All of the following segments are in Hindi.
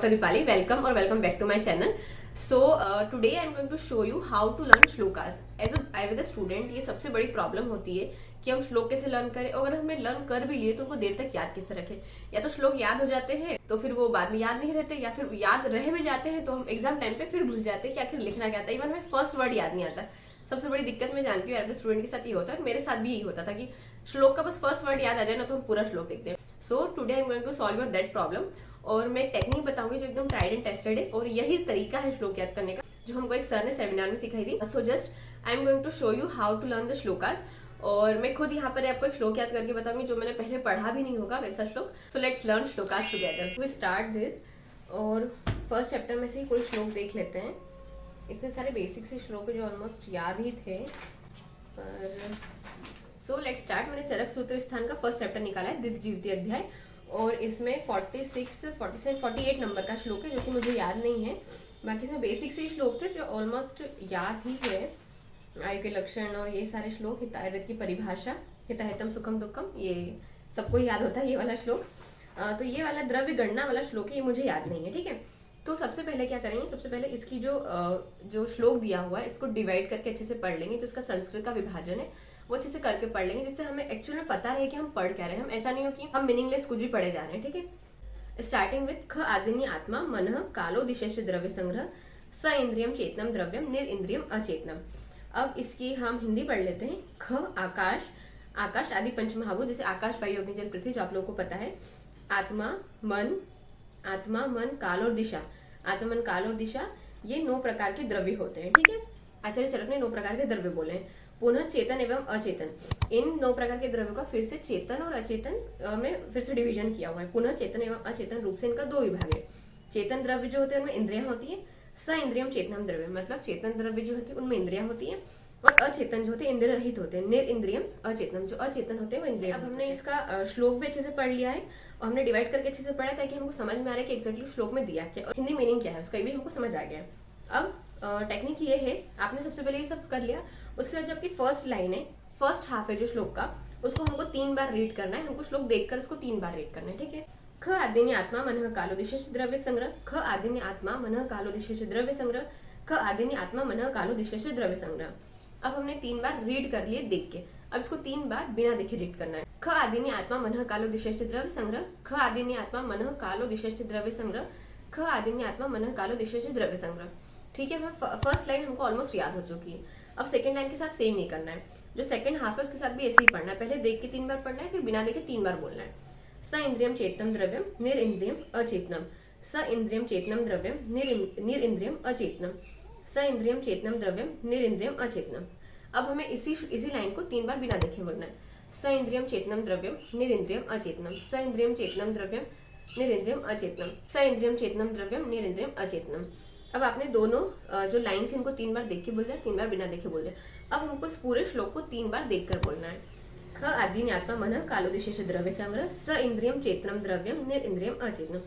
आपका दीपाली। वेलकम और welcome back to my channel. So today I am going to show you how to learn shlokas. As a student ये सबसे बड़ी प्रॉब्लम होती है कि हम श्लोक कैसे लर्न करें, और अगर हमने लर्न कर भी लिए तो उनको देर तक याद कैसे रखें। या तो श्लोक याद हो जाते हैं तो फिर वो बाद में याद नहीं रहते, या फिर याद रह भी जाते हैं तो हम एग्जाम टाइम पे फिर भूल जाते हैं कि आखिर लिखना क्या था। इवन हमें फर्स्ट वर्ड याद नहीं आता। सबसे बड़ी दिक्कत मैं जानती हूँ, एज स्टूडेंट के साथ ये होता है, मेरे साथ भी यही होता था कि श्लोक का बस फर्स्ट वर्ड याद आ जाए ना तो हम पूरा श्लोक लिखते हैं। So today I am going to solve your that problem, और मैं टेक्निक बताऊंगी जो एकदम ट्राइड एंड टेस्टेड है, और यही तरीका है श्लोक याद करने का जो हमको एक सर ने सेमिनार में सिखाई थी। So just I am going to show you how to learn the shlokas, और मैं खुद यहाँ पर आपको एक श्लोक याद करके बताऊंगी जो मैंने पहले पढ़ा भी नहीं होगा वैसा श्लोक। So let's learn shlokas together. We start this, और फर्स्ट चैप्टर में से ही कोई श्लोक देख लेते हैं। इसमें सारे बेसिक से श्लोक जो ऑलमोस्ट याद ही थे। So let's start. मैंने चरक सूत्र स्थान का फर्स्ट चैप्टर निकाला है, द्वितीय अध्याय, और इसमें 46, 47, 48 नंबर का श्लोक है जो कि मुझे याद नहीं है। बाकी इसमें बेसिक से श्लोक थे जो ऑलमोस्ट याद ही है। आयु के लक्षण और ये सारे श्लोक, हितायुर्वेद की परिभाषा, हिताहितम सुखम दुखम, ये सबको याद होता है ये वाला श्लोक। तो ये वाला द्रव्य गणना वाला श्लोक है, ये मुझे याद नहीं है। ठीक है, तो सबसे पहले क्या करेंगे, सबसे पहले इसकी जो श्लोक दिया हुआ है इसको डिवाइड करके अच्छे से पढ़ लेंगे। जो उसका संस्कृत का विभाजन है वो अच्छे से करके पढ़ लेंगे, जिससे हमें एक्चुअल में पता रहे कि हम पढ़ क्या रहे हैं। हम ऐसा नहीं हो कि हम मीनिंगलेस कुछ भी पढ़े जा रहे हैं। ठीक है, स्टार्टिंग विथ ख आदिनी आत्मा मनः कालो दिशेष द्रव्य संग्रह स इंद्रियम चेतनम द्रव्यम निर इंद्रियम अचेतनम। अब इसकी हम हिंदी पढ़ लेते हैं। ख आकाश, आकाश आदि पंचमहाभूत, जैसे आकाश वायु अग्नि जल पृथ्वी जो आप लोगों को पता है। आत्मा मन काल और दिशा, आत्मा मन काल और दिशा, ये 9 प्रकार के द्रव्य होते हैं। ठीक है, आचार्य चरक ने 9 प्रकार के द्रव्य बोले हैं। पुनः चेतन एवं अचेतन, इन 9 प्रकार के द्रव्यों का फिर से चेतन और अचेतन में फिर से डिवीजन किया हुआ है। पुनः चेतन एवं अचेतन रूप से इनका 2 विभाग है। चेतन द्रव्य जो होते हैं उनमें इंद्रियां होती है। स इंद्रियम चेतनम द्रव्य, मतलब चेतन द्रव्य जो होती है उनमें इंद्रियां होती है, और अचेतन जो होते हैं इंद्रिय रहित होते हैं। निर इंद्रियम अचेतनम, जो अचेतन होते हैं वो इंद्रिय। अब हमने इसका श्लोक भी अच्छे से पढ़ लिया है, और हमने डिवाइड करके अच्छे से पढ़ा ताकि हमको समझ में आ रहा है कि एक्जैक्टली श्लोक में दिया क्या और हिंदी मीनिंग क्या है उसका भी हमको समझ आ गया। अब टेक्निक ये है, आपने सबसे पहले ये सब कर लिया। उसके बाद जो आपकी फर्स्ट लाइन है, फर्स्ट हाफ है जो श्लोक का, उसको हमको 3 बार रीड करना है। हमको श्लोक देखकर उसको 3 बार रीड करना है। ठीक है, ख आदिनी आत्मा मनः कालो दिशेष द्रव्य संग्रह, ख आदिनी आत्मा मनः कालो दिशेष द्रव्य संग्रह, ख आदिनी आत्मा मनः कालो दिशेष द्रव्य संग्रह। अब हमने 3 बार रीड कर लिए देख के, अब इसको 3 बार बिना देखे रीड करना है। ख आदिनी आत्मा मनः कालो दिशेष द्रव्य संग्रह, ख आदिनी आत्मा मनः कालो दिशेष द्रव्य संग्रह, ख आदिनी आत्मा मनः कालो दिशेष द्रव्य संग्रह। ठीक है, फर्स्ट लाइन हमको ऑलमोस्ट याद हो चुकी है। अब सेकंड लाइन के साथ सेम ही करना है। जो सेकंड हाफ है उसके साथ भी ऐसे ही पढ़ना है। पहले देख के 3 बार पढ़ना है, फिर बिना देखे 3 बार बोलना है। स इंद्रियम चेतनम द्रव्यम निर इंद्रियम अचेतनम, स इंद्रियम चेतनम द्रव्यम निर इंद्रियम अचेतनम, स इंद्रियम चेतनम द्रव्यम निर इंद्रियम अचेतनम। अब हमें इसी लाइन को 3 बार बिना देखे बोलना है। स इंद्रियम चेतनम द्रव्यम निर इंद्रियम अचेतनम, स इंद्रियम चेतनम द्रव्यम निर इंद्रियम अचेतनम, स इंद्रियम चेतनम द्रव्यम निर इंद्रियम अचेतनम। अब आपने दोनों जो लाइन थी उनको 3 बार देख के बोल दिया, 3 बार बिना देखे बोल दिया। अब हमको इस पूरे श्लोक को 3 बार देखकर बोलना है। ख आदिनी आत्मा मनः कालो दिशेष द्रव्य संग्रह, स इंद्रियम चेतनम द्रव्यम निर इंद्रियम अचेतनम,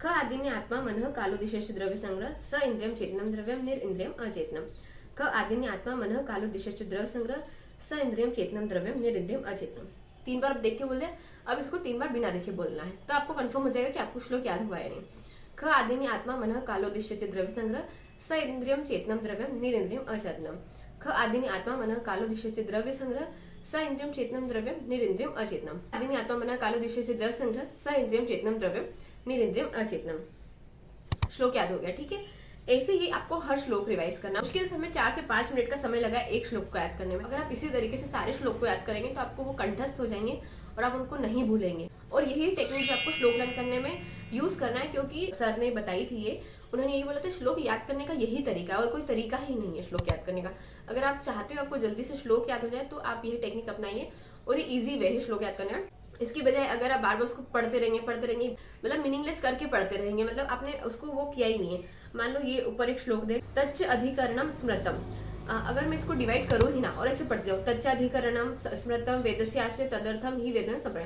ख आदिनी आत्मा मनः कालो दिशेष द्रव्य संग्रह, स इंद्रियम चेतनम द्रव्यम निर इंद्रियम अचेतनम, ख आदिनी आत्मा मनः कालो दिशेष द्रव्य संग्रह, स इंद्रियम चेतनम द्रव्यम निर इंद्रियम अचेतनम। 3 बार देख के बोल दिया। अब इसको 3 बार बिना देखे बोलना है, तो आपको कंफर्म हो जाएगा कि आपको श्लोक याद हुआ है नहीं। ख आदिनी आत्मा मनः कालो दिशेष द्रव्य संग्रह, स इंद्रियम चेतनम द्रव्यम निर इंद्रियम अचेतनम, ख आदिनी आत्मा मनः कालो दिशेष द्रव्य संग्रह, स इंद्रियम चेतनम द्रव्यम निर इंद्रियम अचेतनम, आदिनी आत्मा मनः कालो दिशेष द्रव्य संग्रह, स इंद्रियम चेतनम द्रव्यम निर इंद्रियम अचेतनम। श्लोक याद हो गया। ठीक है, ऐसे ही आपको हर श्लोक रिवाइज करना। मुश्किल से हमें 4 से 5 मिनट का समय लगा एक श्लोक को याद करने में। अगर आप इसी तरीके से सारे श्लोक को याद करेंगे तो आपको वो कंठस्थ हो जाएंगे और आप उनको नहीं भूलेंगे। और यही टेक्निक जो आपको श्लोक लर्न करने में यूज करना है, क्योंकि सर ने बताई थी ये, उन्होंने यही बोला था श्लोक याद करने का यही तरीका है और कोई तरीका ही नहीं है श्लोक याद करने का। अगर आप चाहते हो आपको जल्दी से श्लोक याद हो जाए तो आप यही टेक्निक अपनाइए, और ये इजी वे है श्लोक याद करने का। इसकी बजाय अगर आप बार बार उसको पढ़ते रहेंगे मतलब मीनिंगलेस करके पढ़ते रहेंगे, मतलब आपने उसको वो किया ही नहीं है। मान लो ये ऊपर एक श्लोक दे, तच्च अधिकरणम स्मृतम, अगर मैं इसको डिवाइड करूँ ही ना और ऐसे पढ़ते जाऊँ, तच्च अधिकरणम स्मृतम वेदस्यास्य तदर्थम ही वेदन सब,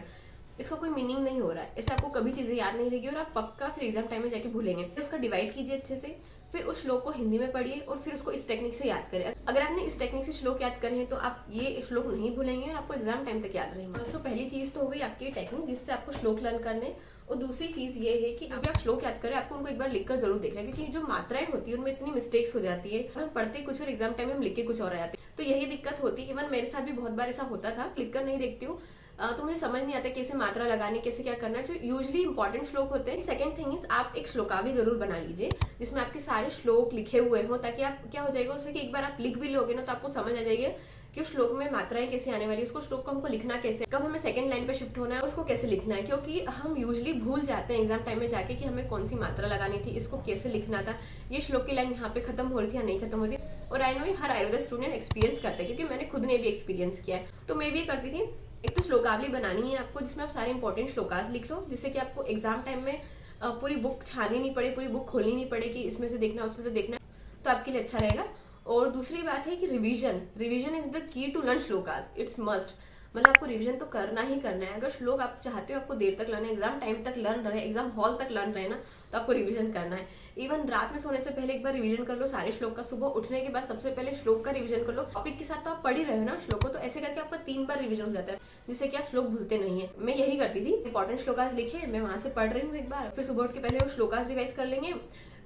इसका कोई मीनिंग नहीं हो रहा है। इससे आपको कभी चीजें याद नहीं रहेगी और आप पक्का फिर एग्जाम टाइम में जाके भूलेंगे। तो उसका डिवाइड कीजिए अच्छे से, फिर उस श्लोक को हिंदी में पढ़िए और फिर उसको इस टेक्निक से याद करें। अगर आपने इस टेक्निक से श्लोक याद करे हैं तो आप ये श्लोक नहीं भूलेंगे और आपको एग्जाम टाइम तक याद रहेंगे। तो पहली चीज तो हो गई आपकी टेक्निक जिससे आपको श्लोक लर्न करने और दूसरी चीज ये है कि अभी आप श्लोक याद करें, आपको उनको एक बार लिखकर जरूर देखना है, क्योंकि जो मात्राएं होती है उनमें इतनी मिस्टेक्स हो जाती है, हम पढ़ते कुछ और एग्जाम टाइम में हम लिख के कुछ और आ जाते हैं। तो यही दिक्कत होती है। इवन मेरे साथ भी बहुत बार ऐसा होता था, क्लिक कर नहीं देखती हूँ तो मुझे समझ नहीं आता कैसे मात्रा लगानी, कैसे क्या करना, जो यूजली इंपॉर्टेंट श्लोक होते हैं। सेकंड थिंग इज आप एक श्लोकावली जरूर बना लीजिए जिसमें आपके सारे श्लोक लिखे हुए हो, ताकि आप क्या हो जाएगा उससे कि एक बार आप लिख भी लोगे ना तो आपको समझ आ जाएगी कि उस श्लोक में मात्राएं कैसे आने वाली है, उसको श्लोक को हमको लिखना कैसे, कब हमें सेकंड लाइन पे शिफ्ट होना है, उसको कैसे लिखना है। क्योंकि हम यूजली भूल जाते हैं एग्जाम टाइम में जाके कि हमें कौन सी मात्रा लगानी थी, इसको कैसे लिखना था, ये श्लोक की लाइन यहाँ पे खत्म हो रही थी या नहीं खत्म हो रही थी। और I know her Ayurveda student experience करते हैं, क्योंकि मैंने खुद ने भी एक्सपीरियंस किया है। तो मैं भी करती थी, एक तो श्लोकावली बनानी है आपको जिसमें आप सारे इंपॉर्टेंट श्लोकास लिख लो, जिससे कि आपको एग्जाम टाइम में पूरी बुक छानी नहीं पड़े, पूरी बुक खोलनी नहीं पड़े कि इसमें से देखना उसमें से देखना, तो आपके लिए अच्छा रहेगा। और दूसरी बात है कि revision is the key to learn shlokas, it's must. मतलब आपको रिवीजन तो करना ही करना है। अगर श्लोक आप चाहते हो आपको देर तक लर्न है, एग्जाम टाइम तक लर्न रहे, एग्जाम हॉल तक लर्न रहे ना, तो आपको रिवीजन करना है। इवन रात में सोने से पहले एक बार रिवीजन कर लो सारे श्लोक का, सुबह उठने के बाद सबसे पहले श्लोक का रिवीजन कर लो। टॉपिक के साथ तो आप पढ़ ही रहे हो ना श्लोक को, तो ऐसे करके आपका 3 बार रिवीजन हो जाता है, जिससे कि आप श्लोक भूलते नहीं है। मैं यही करती थी, इंपॉर्टेंट श्लोकास लिखे, मैं वहां से पढ़ रही हूँ एक बार, फिर सुबह उठ के पहले वो श्लोकास रिवाइज कर लेंगे,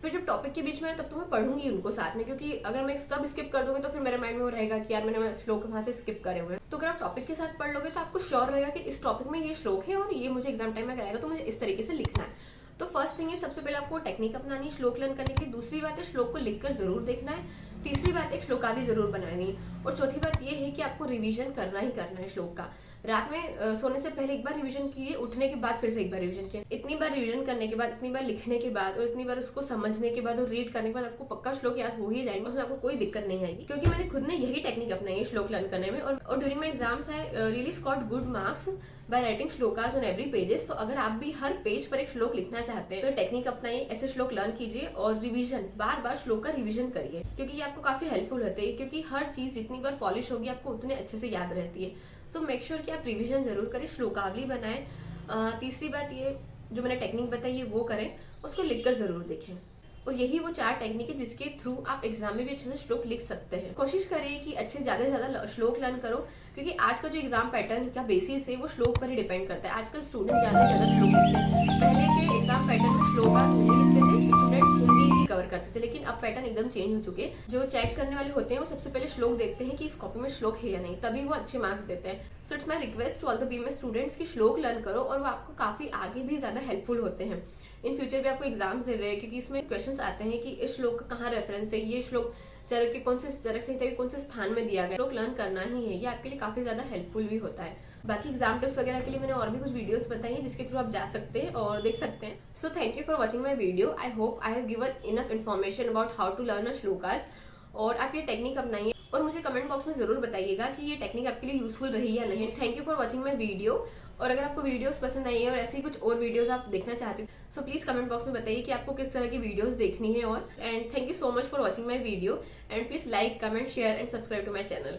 फिर जब टॉपिक के बीच में तब तो मैं पढ़ूंगी उनको साथ में, क्योंकि अगर मैं तब स्किप कर दूंगी तो फिर मेरे माइंड में वो रहेगा कि यार मैंने श्लोक वहां से स्किप करे हुए। तो अगर आप टॉपिक के साथ पढ़ लोगे तो आपको श्योर रहेगा कि इस टॉपिक में ये श्लोक है और ये मुझे एग्जाम टाइम में कराएगा, तो मुझे इस तरीके से लिखना है। तो फर्स्ट थिंग है, सबसे पहले आपको टेक्निक अपनानी है श्लोक लर्न करने की। दूसरी बात है श्लोक को लिखकर जरूर देखना है। तीसरी बात है श्लोकावली जरूर बनानी है। और चौथी बात ये है कि आपको रिवीजन करना ही करना है श्लोक का। रात में सोने से पहले एक बार रिवीजन कीजिए, उठने के बाद फिर से एक बार रिवीजन किया। इतनी बार रिवीजन करने के बाद, इतनी बार लिखने के बाद और इतनी बार उसको समझने के बाद और रीड करने के बाद आपको पक्का श्लोक याद हो ही जाएंगे, उसमें आपको कोई दिक्कत नहीं आएगी। क्योंकि मैंने खुद ने यही टेक्निक अपनाई है श्लोक लर्न करने में। और during my exams I really scored good marks by writing shlokas on every pages. तो अगर आप भी हर पेज पर एक श्लोक लिखना चाहते हैं तो टेक्निक अपनाइए, ऐसे श्लोक लर्न कीजिए और रिवीजन, बार बार श्लोक का रिवीजन करिए, क्योंकि ये आपको काफी हेल्पफुल होते हैं। क्योंकि हर चीज जितनी बार पॉलिश होगी आपको उतने अच्छे से याद रहती है। सो मेक श्योर कि आप रिवीजन जरूर करें, श्लोकावली बनाएं। तीसरी बात ये जो मैंने टेक्निक बताई है वो करें, उसको लिखकर जरूर देखें। और यही वो 4 टेक्निक है जिसके थ्रू आप एग्जाम में भी अच्छे से श्लोक लिख सकते हैं। कोशिश करिए कि अच्छे ज्यादा से ज्यादा श्लोक लर्न करो, क्योंकि आज का जो एग्जाम पैटर्न का बेसिस है वो श्लोक पर ही डिपेंड करता है। आजकल स्टूडेंट ज्यादा से ज्यादा श्लोक लिखते हैं। पहले के एग्जाम पैटर्न में श्लोक हिंदी लिखते थे, स्टूडेंट्स हिंदी ही कवर करते थे, लेकिन अब पैटर्न एकदम चेंज हो चुके हैं। जो चेक करने वाले होते हैं वो सबसे पहले श्लोक देखते हैं कि इस कॉपी में श्लोक है या नहीं, तभी वो अच्छे मार्क्स देते हैं। So it's my request to all the BMS students की श्लोक लर्न करो, और वो आपको काफी आगे भी ज्यादा हेल्पफुल होते हैं। इन फ्यूचर भी आपको एग्जाम्स दे रहे हैं, क्योंकि इसमें क्वेश्चंस आते हैं कि इस श्लोक का कहाँ रेफरेंस है, ये श्लोक चरक के कौन से चरक संहिता के कौन से स्थान में दिया गया। श्लोक लर्न करना ही है, ये आपके लिए काफी ज्यादा हेल्पफुल भी होता है। बाकी एग्जाम टिप्स वगैरह के लिए मैंने और भी कुछ वीडियोस बताई हैं जिसके थ्रू आप जा सकते हैं और देख सकते हैं। So thank you for watching my video. I hope I have given enough information about how to learn a shlokas, और आप ये टेक्निक अपनाइए और मुझे कमेंट बॉक्स में जरूर बताइएगा कि ये टेक्निक आपके लिए यूजफुल रही या नहीं। Thank you for watching my video. और अगर आपको वीडियोस पसंद आई है और ऐसी कुछ और वीडियोस आप देखना चाहते हो सो प्लीज कमेंट बॉक्स में बताइए कि आपको किस तरह की वीडियोस देखनी है। और and thank you so much for watching my video, and please like, comment, share and subscribe to my channel.